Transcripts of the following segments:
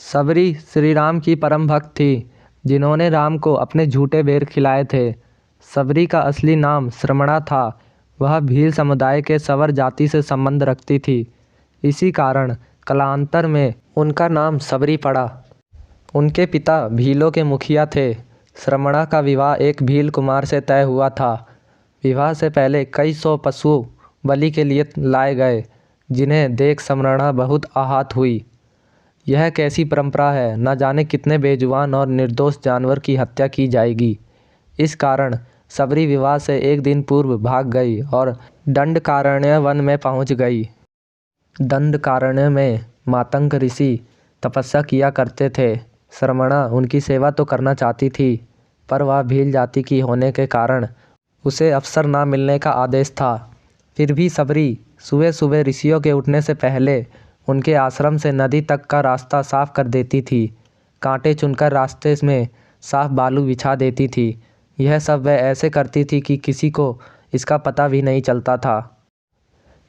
सबरी श्री राम की परम भक्त थी, जिन्होंने राम को अपने झूठे बेर खिलाए थे। सबरी का असली नाम श्रमणा था। वह भील समुदाय के सवर जाति से संबंध रखती थी। इसी कारण कालांतर में उनका नाम सबरी पड़ा। उनके पिता भीलों के मुखिया थे। श्रमणा का विवाह एक भील कुमार से तय हुआ था। विवाह से पहले कई सौ पशु बलि के लिए लाए गए, जिन्हें देख श्रमणा बहुत आहत हुई। यह कैसी परंपरा है, न जाने कितने बेजुबान और निर्दोष जानवर की हत्या की जाएगी। इस कारण सबरी विवाह से एक दिन पूर्व भाग गई और दंडकारण्य वन में पहुंच गई। दंडकारण्य में मातंग ऋषि तपस्या किया करते थे। श्रमणा उनकी सेवा तो करना चाहती थी, पर वह भील जाति की होने के कारण उसे अवसर न मिलने का आदेश था। फिर भी सबरी सुबह सुबह ऋषियों के उठने से पहले उनके आश्रम से नदी तक का रास्ता साफ कर देती थी। कांटे चुनकर रास्ते में साफ बालू बिछा देती थी। यह सब वह ऐसे करती थी कि किसी को इसका पता भी नहीं चलता था।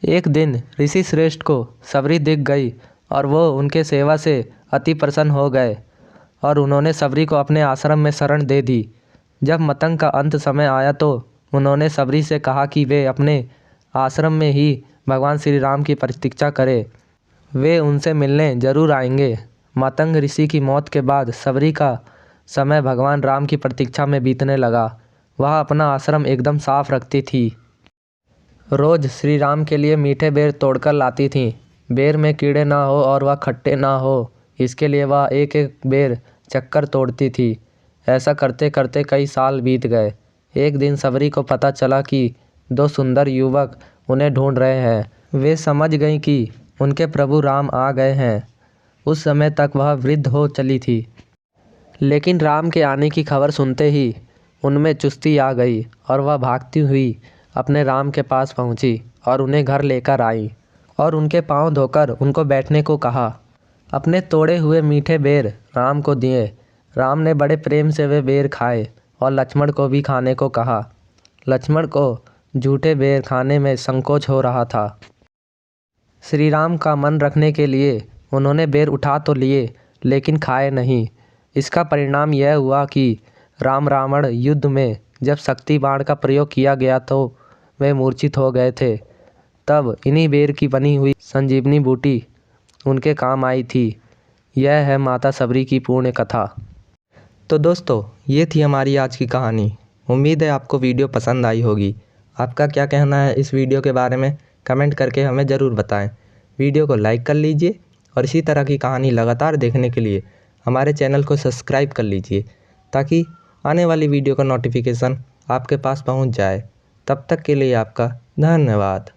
एक दिन ऋषि श्रेष्ठ को सबरी दिख गई और वो उनके सेवा से अति प्रसन्न हो गए और उन्होंने सबरी को अपने आश्रम में शरण दे दी। जब मतंग का अंत समय आया तो उन्होंने सबरी से कहा कि वे अपने आश्रम में ही भगवान श्री राम की प्रतीक्षा करें। वे उनसे मिलने जरूर आएंगे। मतंग ऋषि की मौत के बाद सबरी का समय भगवान राम की प्रतीक्षा में बीतने लगा। वह अपना आश्रम एकदम साफ रखती थी। रोज श्री राम के लिए मीठे बेर तोड़कर लाती थी। बेर में कीड़े ना हो और वह खट्टे ना हो, इसके लिए वह एक एक बेर चक्कर तोड़ती थी। ऐसा करते करते कई साल बीत गए। एक दिन सबरी को पता चला कि दो सुंदर युवक उन्हें ढूंढ रहे हैं। वे समझ गईं कि उनके प्रभु राम आ गए हैं। उस समय तक वह वृद्ध हो चली थी, लेकिन राम के आने की खबर सुनते ही उनमें चुस्ती आ गई और वह भागती हुई अपने राम के पास पहुंची और उन्हें घर लेकर आई और उनके पांव धोकर उनको बैठने को कहा। अपने तोड़े हुए मीठे बेर राम को दिए। राम ने बड़े प्रेम से वे बेर खाए और लक्ष्मण को भी खाने को कहा। लक्ष्मण को झूठे बेर खाने में संकोच हो रहा था। श्री राम का मन रखने के लिए उन्होंने बेर उठा तो लिए, लेकिन खाए नहीं। इसका परिणाम यह हुआ कि राम रावण युद्ध में जब शक्ति बाण का प्रयोग किया गया तो वे मूर्छित हो गए थे। तब इन्हीं बेर की बनी हुई संजीवनी बूटी उनके काम आई थी। यह है माता सबरी की पूर्ण कथा। तो दोस्तों, ये थी हमारी आज की कहानी। उम्मीद है आपको वीडियो पसंद आई होगी। आपका क्या कहना है इस वीडियो के बारे में, कमेंट करके हमें ज़रूर बताएं। वीडियो को लाइक कर लीजिए और इसी तरह की कहानी लगातार देखने के लिए हमारे चैनल को सब्सक्राइब कर लीजिए, ताकि आने वाली वीडियो का नोटिफिकेशन आपके पास पहुंच जाए। तब तक के लिए आपका धन्यवाद।